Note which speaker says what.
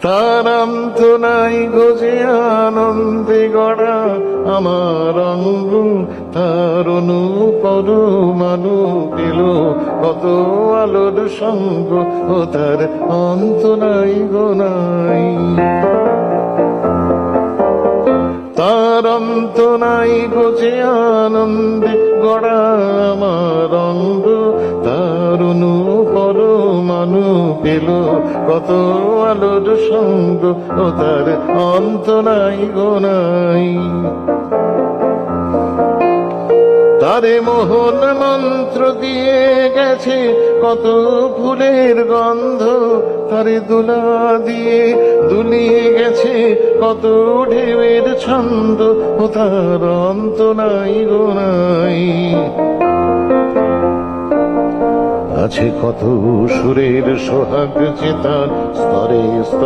Speaker 1: তার অন্ত নাই গজে আনন্দে গড়া আমার অঙ্গ, তার অনুপর মানু পেল কত আলোর সঙ্গ, ও তার অন্ত নাই গো নাই। তার অন্ত নাই গজে আনন্দে গড়া আমার অঙ্গ, তার অনুপর মানু পেল কত আলোর সঙ্গ, ও তার অন্ত নাই গো নাই। তারে মোহন মন্ত্র দিয়ে গেছে কত ফুলের গন্ধ, তারে দুলা দিয়ে দুলিয়ে গেছে কত ঢেউয়ের ছন্দ, ও তার অন্ত নাই গো নাই। আছে কত সুরের সোহাগ চেতান স্তরে স্তরে